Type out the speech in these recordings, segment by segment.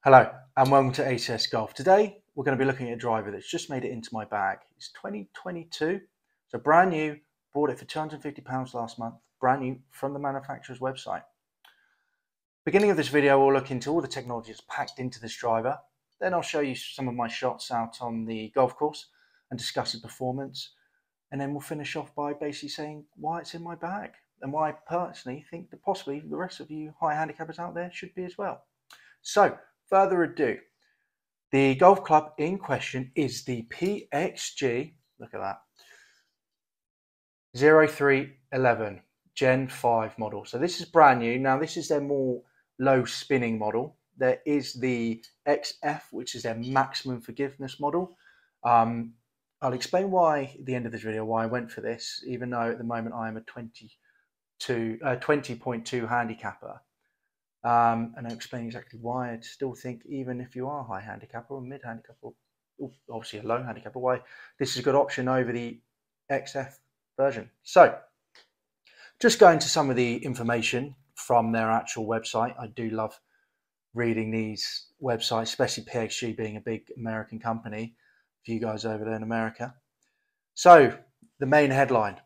Hello and welcome to ACS Golf. Today we're going to be looking at a driver that's just made it into my bag. It's 2022, so brand new, bought it for £250 last month, brand new from the manufacturer's website. Beginning of this video we'll look into all the technology that's packed into this driver, then I'll show you some of my shots out on the golf course and discuss its performance, and then we'll finish off by basically saying why it's in my bag and why I personally think that possibly the rest of you high handicappers out there should be as well. So, further ado, the golf club in question is the PXG, look at that, 0311 Gen 5 model. So this is brand new. Now this is their more low spinning model. There is the XF, which is their maximum forgiveness model. I'll explain why at the end of this video why I went for this, even though at the moment I am a 20.2 handicapper. And I'll explain exactly why I still think even if you are a high handicapper or mid handicapper, or obviously a low handicapper, why this is a good option over the XF version. So just going to some of the information from their actual website. I do love reading these websites, especially PXG being a big American company for you guys over there in America. So the main headline,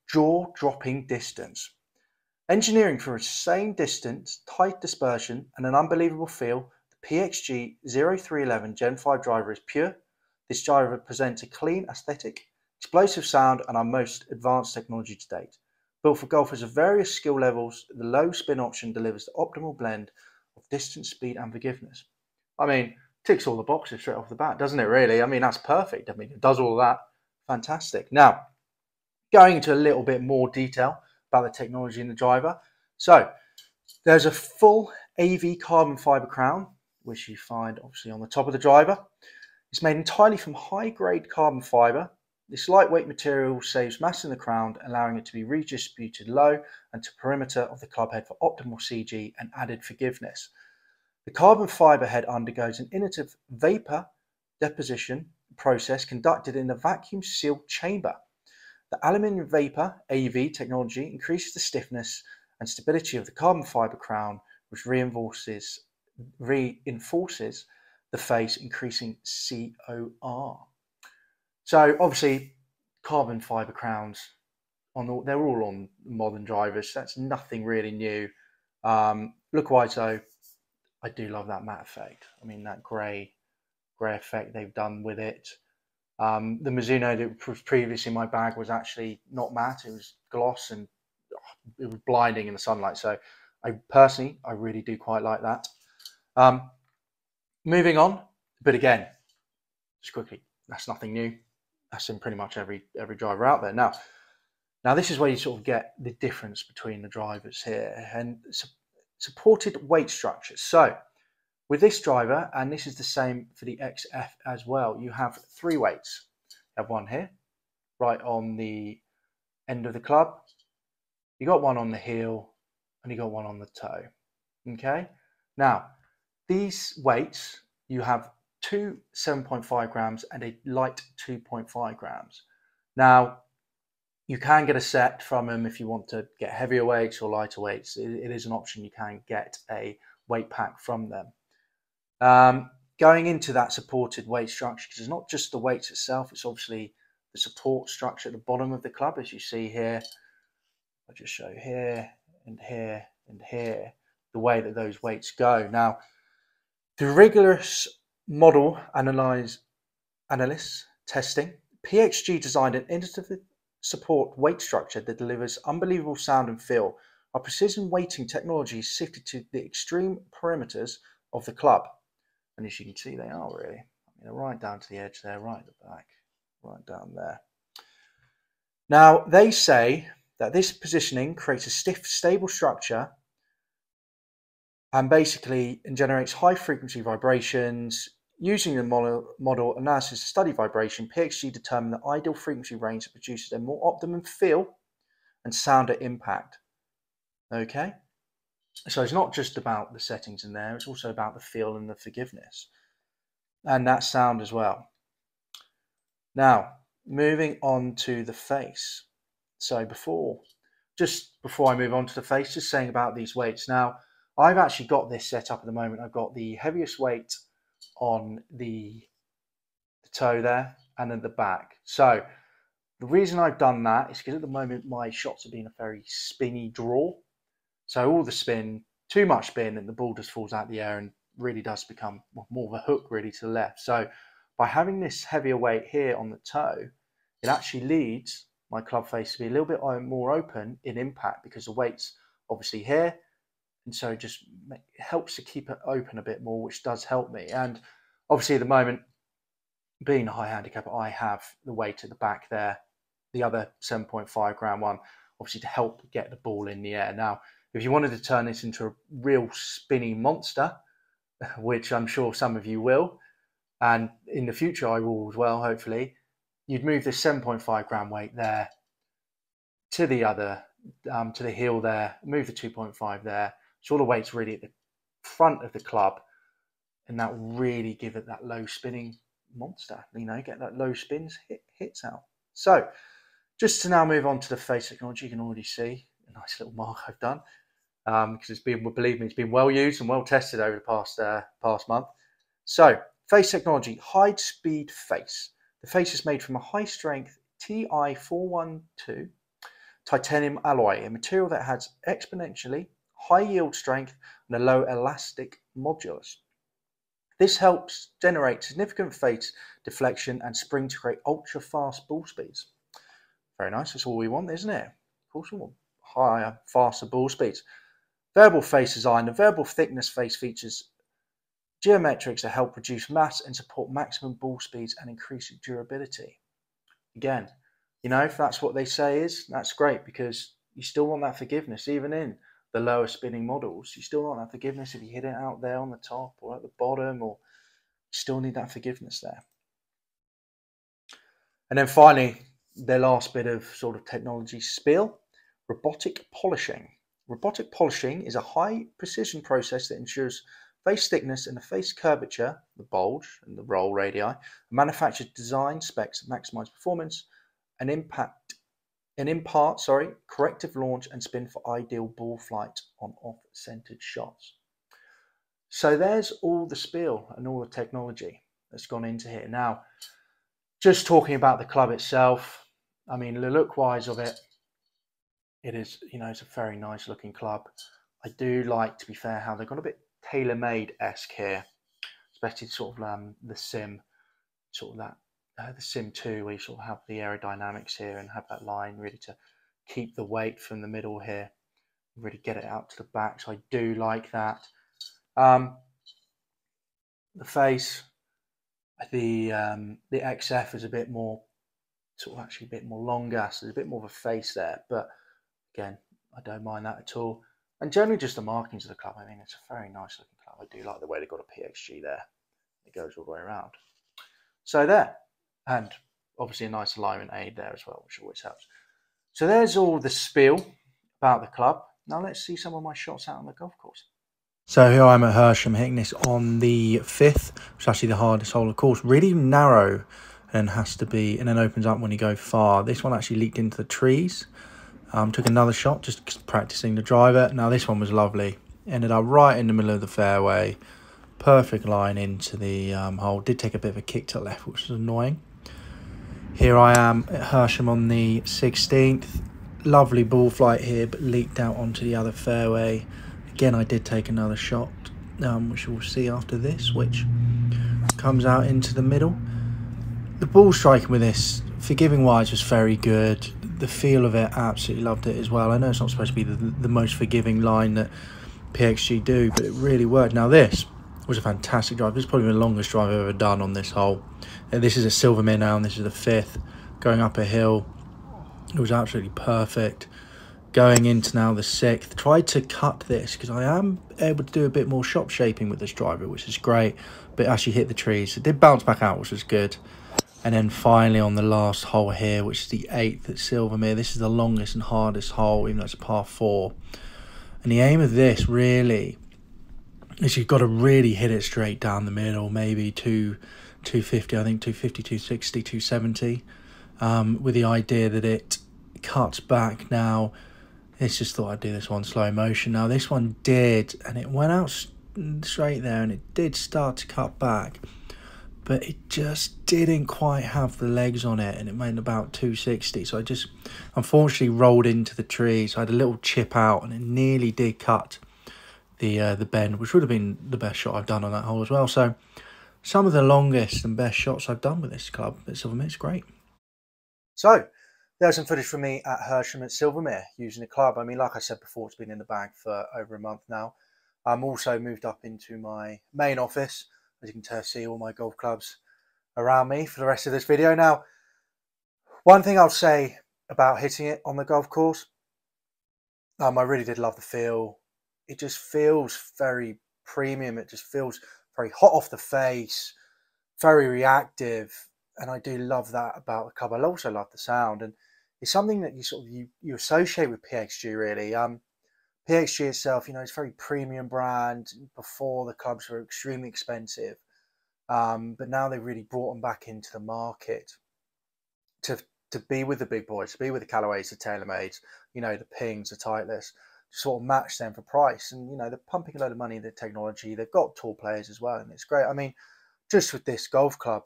jaw-dropping distance. Engineering for a sustained distance, tight dispersion, and an unbelievable feel, the PXG 0311 Gen 5 driver is pure. This driver presents a clean aesthetic, explosive sound, and our most advanced technology to date. Built for golfers of various skill levels, the low spin option delivers the optimal blend of distance, speed, and forgiveness. I mean, ticks all the boxes straight off the bat, doesn't it really? I mean, that's perfect. I mean, it does all that. Fantastic. Now, going into a little bit more detail about the technology in the driver. So there's a full AV carbon fiber crown, which you find obviously on the top of the driver. It's made entirely from high-grade carbon fiber. This lightweight material saves mass in the crown, allowing it to be redistributed low and to perimeter of the club head for optimal CG and added forgiveness. The carbon fiber head undergoes an innovative vapor deposition process conducted in a vacuum-sealed chamber. The aluminium vapor AV technology increases the stiffness and stability of the carbon fiber crown, which reinforces the face, increasing COR. So obviously, carbon fiber crowns they're all on modern drivers. So that's nothing really new. Look-wise though, I do love that matte effect. I mean that grey effect they've done with it. The Mizuno that was previously in my bag was actually not matte, it was gloss, and it was blinding in the sunlight. So I really do quite like that. Moving on, but again, just quickly, that's nothing new. That's in pretty much every driver out there. Now this is where you sort of get the difference between the drivers here, and supported weight structures. So with this driver, and this is the same for the XF as well, you have three weights. You have one here, right on the end of the club. You got one on the heel, and you got one on the toe. Okay? Now, these weights, you have two 7.5 grams and a light 2.5 grams. Now, you can get a set from them if you want to get heavier weights or lighter weights. It is an option. You can get a weight pack from them. Going into that supported weight structure, because it's not just the weights itself, it's obviously the support structure at the bottom of the club, as you see here. I'll just show you here and here and here, the way that those weights go. Now, through rigorous model analysis testing, PXG designed an innovative support weight structure that delivers unbelievable sound and feel. Our precision weighting technology is shifted to the extreme perimeters of the club. And as you can see, they are really. They're right down to the edge there, right at the back, right down there. Now, they say that this positioning creates a stiff, stable structure and basically generates high-frequency vibrations. Using the model analysis to study vibration, PXG determined the ideal frequency range that produces a more optimum feel and sound at impact. Okay? So it's not just about the settings in there, it's also about the feel and the forgiveness. And that sound as well. Now, moving on to the face. So before I move on to the face, just saying about these weights. Now, I've actually got this set up at the moment. I've got the heaviest weight on the toe there and then the back. So the reason I've done that is because at the moment my shots are being a very spinny draw. So all the spin, too much spin, and the ball just falls out the air and really does become more of a hook really to the left. So by having this heavier weight here on the toe, it actually leads my club face to be a little bit more open in impact because the weight's obviously here. And so it just helps to keep it open a bit more, which does help me. And obviously at the moment, being a high handicap, I have the weight at the back there, the other 7.5 gram one, obviously to help get the ball in the air. Now, if you wanted to turn this into a real spinning monster, which I'm sure some of you will, and in the future I will as well, hopefully, you'd move this 7.5 gram weight there to the other, to the heel there, move the 2.5 there. So all the weight's really at the front of the club, and that will really give it that low spinning monster, get that low spins hits out. So just to now move on to the face technology, you can already see a nice little mark I've done. Because it's been, believe me, it's been well used and well tested over the past month. So, face technology, high speed face. The face is made from a high strength Ti412 titanium alloy, a material that has exponentially high yield strength and a low elastic modulus. This helps generate significant face deflection and spring to create ultra fast ball speeds. Very nice, that's all we want, isn't it? Of course we want higher, faster ball speeds. Variable face design. The variable thickness face features geometrics that help reduce mass and support maximum ball speeds and increase durability. Again, if that's what they say is, that's great because you still want that forgiveness even in the lower spinning models. You still want that forgiveness if you hit it out there on the top or at the bottom, or you still need that forgiveness there. And then finally, the last bit of sort of technology spiel, robotic polishing. Robotic polishing is a high precision process that ensures face thickness and the face curvature, the bulge and the roll radii, manufactured design specs that maximize performance and impart corrective launch and spin for ideal ball flight on off-centered shots. So there's all the spiel and all the technology that's gone into here. Now, just talking about the club itself, I mean, the look-wise of it, it is, it's a very nice looking club. I do like, to be fair, how they've got a bit tailor-made-esque here, especially sort of the Sim, sort of that, the Sim 2, where you sort of have the aerodynamics here and have that line really to keep the weight from the middle here, really get it out to the back. So I do like that. The face, the XF is a bit more, sort of actually a bit more longer, so there's a bit more of a face there, but again, I don't mind that at all. And generally just the markings of the club, I mean, it's a very nice looking club. I do like the way they've got a PXG there. It goes all the way around. So there, and obviously a nice alignment aid there as well, which always helps. So there's all the spiel about the club. Now let's see some of my shots out on the golf course. So here I'm at Hersham, hitting this on the 5th, which is actually the hardest hole of the course. Really narrow, and has to be, and then opens up when you go far. This one actually leaked into the trees. Took another shot, just practicing the driver. Now this one was lovely. Ended up right in the middle of the fairway. Perfect line into the hole. Did take a bit of a kick to the left, which was annoying. Here I am at Hersham on the 16th. Lovely ball flight here, but leaked out onto the other fairway. Again, I did take another shot, which we'll see after this, which comes out into the middle. The ball striking with this, forgiving wise, was very good. The feel of it, absolutely loved it as well. I know it's not supposed to be the most forgiving line that PXG do, but it really worked. Now this was a fantastic drive. This is probably the longest drive I've ever done on this hole. And this is a Silvermere now, and this is the 5th, going up a hill. It was absolutely perfect. Going into now the 6th, tried to cut this because I am able to do a bit more shot shaping with this driver, which is great, but it actually hit the trees. It did bounce back out, which was good. And then finally on the last hole here, which is the 8th at Silvermere, this is the longest and hardest hole, even though it's a par 4. And the aim of this really is you've got to really hit it straight down the middle, maybe 250, I think 250, 260, 270, with the idea that it cuts back now. It's just thought I'd do this one slow motion. Now this one did, and it went out straight there, and it did start to cut back, but it just didn't quite have the legs on it, and it made about 260. So I just unfortunately rolled into the tree. So I had a little chip out, and it nearly did cut the bend, which would have been the best shot I've done on that hole as well. So some of the longest and best shots I've done with this club at Silvermere. It's great. So there's some footage from me at Hersham at Silvermere using the club. I mean, like I said before, it's been in the bag for over a month now. I'm also moved up into my main office. As you can see all my golf clubs around me for the rest of this video. Now, one thing I'll say about hitting it on the golf course, I really did love the feel. It just feels very premium. It just feels very hot off the face, very reactive. And I do love that about the club. I also love the sound, and it's something that you associate with PXG really. PXG itself, it's a very premium brand. Before, the clubs were extremely expensive, but now they've really brought them back into the market to be with the big boys, to be with the Callaways, the TaylorMades, the Pings, the Titleist, to sort of match them for price. And they're pumping a load of money into technology. They've got tour players as well, and it's great. I mean, just with this golf club,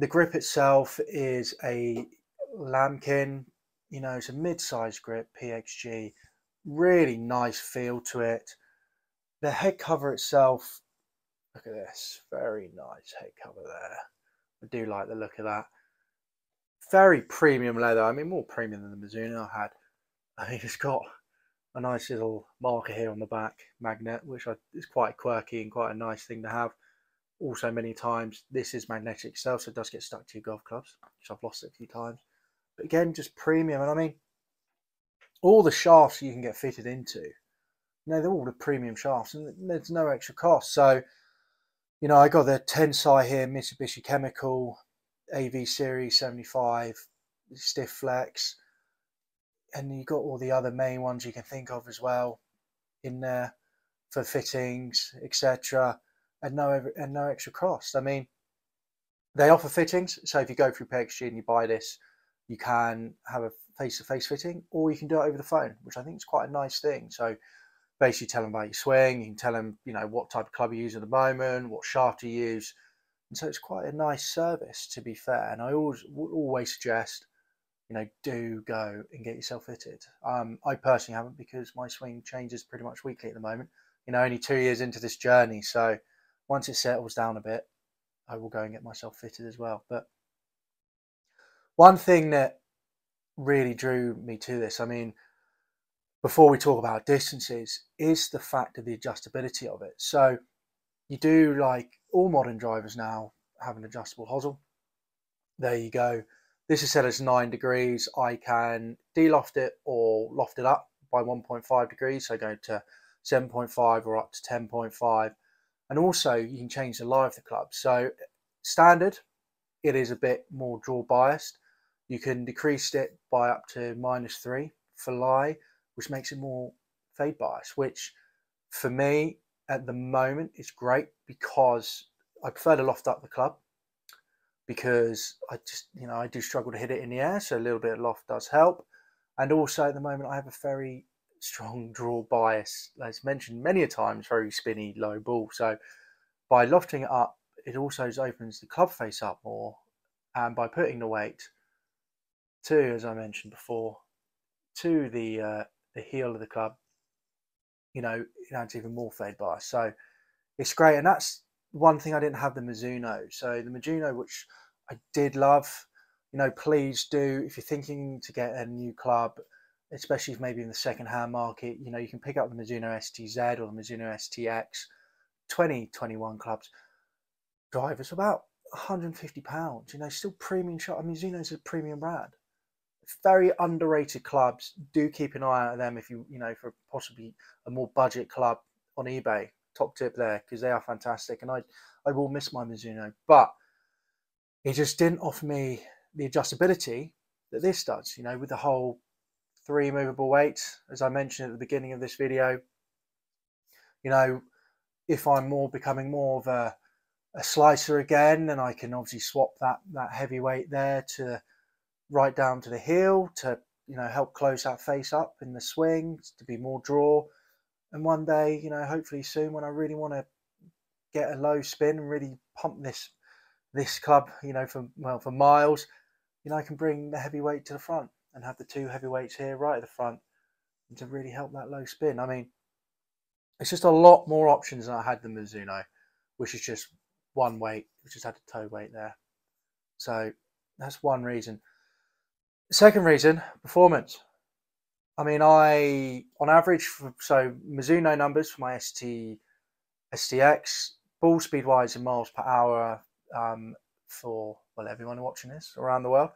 the grip itself is a lambkin, it's a mid-sized grip, PXG, really nice feel to it. The head cover itself, look at this, very nice head cover there. I do like the look of that. Very premium leather, I mean more premium than the Mizuno I had. I mean, it's got a nice little marker here on the back, magnet, which is quite quirky and quite a nice thing to have. Also, many times this is magnetic itself, so it does get stuck to your golf clubs, which I've lost it a few times. But again, just premium. And I mean, all the shafts you can get fitted into, they're all the premium shafts, and there's no extra cost. So, I got the Tensai here, Mitsubishi Chemical, AV Series 75, Stiff Flex, and you got all the other main ones you can think of as well in there for fittings, etc. And no extra cost. I mean, they offer fittings. So if you go through PXG and you buy this, you can have a face-to-face fitting, or you can do it over the phone, which I think is quite a nice thing. So basically tell them about your swing. You can tell them, what type of club you use at the moment, what shaft you use. And so it's quite a nice service, to be fair. And I always suggest, do go and get yourself fitted. I personally haven't, because my swing changes pretty much weekly at the moment. Only 2 years into this journey. So once it settles down a bit, I will go and get myself fitted as well. But one thing that really drew me to this, I mean, before we talk about distances, is the fact of the adjustability of it. So you do, like all modern drivers now, have an adjustable hosel. There you go. This is set as 9 degrees. I can de-loft it or loft it up by 1.5 degrees. So go to 7.5 or up to 10.5. And also you can change the lie of the club. So standard, it is a bit more draw biased. You can decrease it by up to -3 for lie, which makes it more fade bias, which for me at the moment is great, because I prefer to loft up the club, because I just, I do struggle to hit it in the air. So a little bit of loft does help. And also at the moment I have a very strong draw bias, as mentioned many a times, very spinny low ball. So by lofting it up, it also opens the club face up more, and by putting the weight to, as I mentioned before, to the heel of the club, it adds even more fade bias. So it's great. And that's one thing I didn't have the Mizuno. So the Mizuno, which I did love, please do, if you're thinking to get a new club, especially if maybe in the second-hand market, you can pick up the Mizuno STZ or the Mizuno STX, 2021 clubs. Drivers about £150, still premium shot. Mizuno is a premium brand. Very underrated clubs. Do keep an eye out on them if you, for possibly a more budget club on eBay. Top tip there, because they are fantastic. And I will miss my Mizuno, but it just didn't offer me the adjustability that this does, with the whole 3 movable weights, as I mentioned at the beginning of this video. If I'm becoming more of a slicer again, then I can obviously swap that heavy weight there to right down to the heel to help close that face up in the swing to be more draw. And one day, hopefully soon, when I really want to get a low spin and really pump this club, for miles, I can bring the heavyweight to the front and have the two heavyweights here right at the front and to really help that low spin. I mean, it's just a lot more options than I had the Mizuno, which is just one weight, which just had a toe weight there. So that's one reason. Second reason, performance. I mean, on average, so Mizuno numbers for my STX, ball speed wise in miles per hour, for everyone watching this around the world,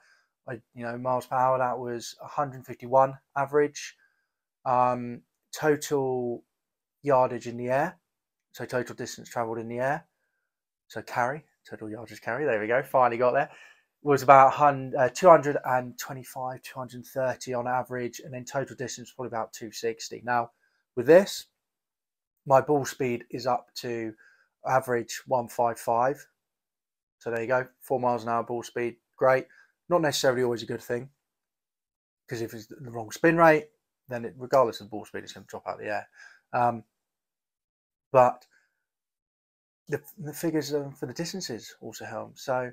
miles per hour, that was 151 average. Total yardage in the air, so total distance traveled in the air, so total yardage carry, there we go, finally got there, was about 225, 230 on average, and then total distance probably about 260. Now with this, my ball speed is up to average 155. So there you go, 4 miles an hour ball speed, great. Not necessarily always a good thing, because if it's the wrong spin rate, then regardless of ball speed, it's going to drop out of the air. But the figures for the distances also help. So,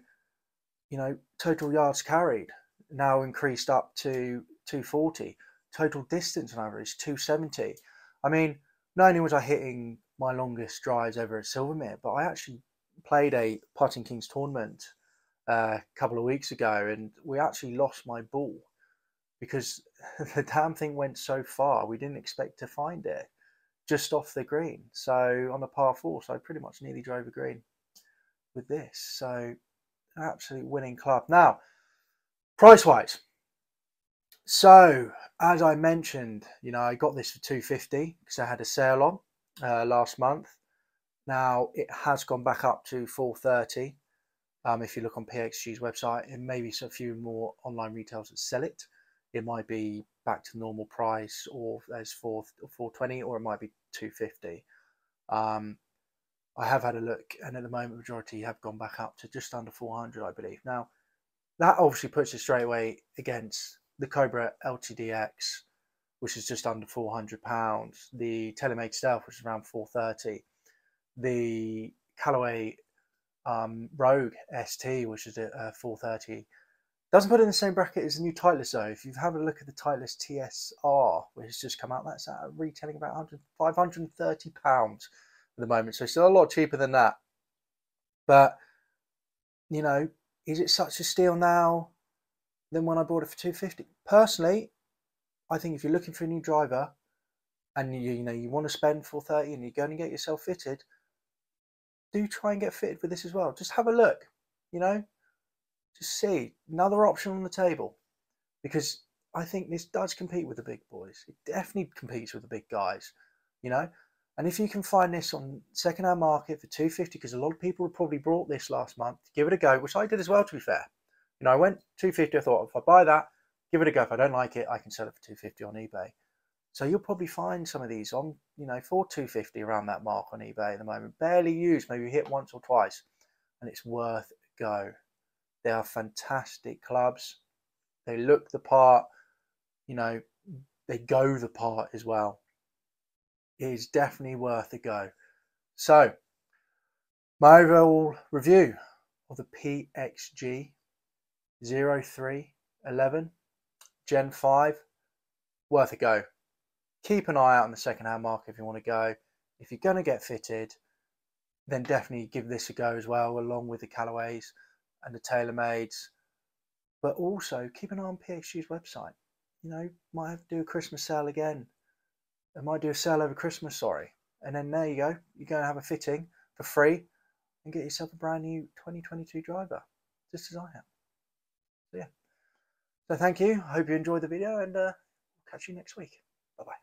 total yards carried now increased up to 240. Total distance on average, 270. I mean, not only was I hitting my longest drives ever at Silvermere, but I actually played a Putting Kings tournament a couple of weeks ago, and we actually lost my ball because the damn thing went so far. We didn't expect to find it just off the green. So on the par 4, so I pretty much nearly drove a green with this. So absolute winning club. Now, price wise. So as I mentioned, I got this for $250 because I had a sale on last month. Now it has gone back up to $430. If you look on PXG's website, and maybe a few more online retailers that sell it, it might be back to normal price, or there's $420, or it might be $250. I have had a look, and at the moment, majority have gone back up to just under $400, I believe. Now, that obviously puts it straight away against the Cobra LTDX, which is just under £400. The TaylorMade Stealth, which is around $430. The Callaway Rogue ST, which is at $430. Doesn't put it in the same bracket as the new Titleist though. If you have a look at the Titleist TSR, which has just come out, that's retailing about £530 at the moment. So it's still a lot cheaper than that. But, is it such a steal now than when I bought it for $250? Personally, I think if you're looking for a new driver and you want to spend $430 and you're going to get yourself fitted, do try and get fitted with this as well. Just have a look, just see another option on the table, because I think this does compete with the big boys. It definitely competes with the big guys, and if you can find this on second-hand market for $250, because a lot of people have probably bought this last month, give it a go, which I did as well, to be fair. I went $250, I thought if I buy that, give it a go. If I don't like it, I can sell it for $250 on eBay. So you'll probably find some of these on, for $250 around that mark on eBay at the moment. Barely used, maybe hit once or twice, and it's worth a go. They are fantastic clubs. They look the part, they go the part as well. It is definitely worth a go. So, my overall review of the PXG 0311 Gen 5, worth a go. Keep an eye out on the second-hand market if you want to go. If you're going to get fitted, then definitely give this a go as well, along with the Callaways and the TaylorMades. But also keep an eye on PXG's website. Might have to do a Christmas sale again. They might do a sale over Christmas, sorry. And then there you go. You're going to have a fitting for free and get yourself a brand new 2022 driver, just as I have. So yeah. So thank you. I hope you enjoyed the video, and catch you next week. Bye-bye.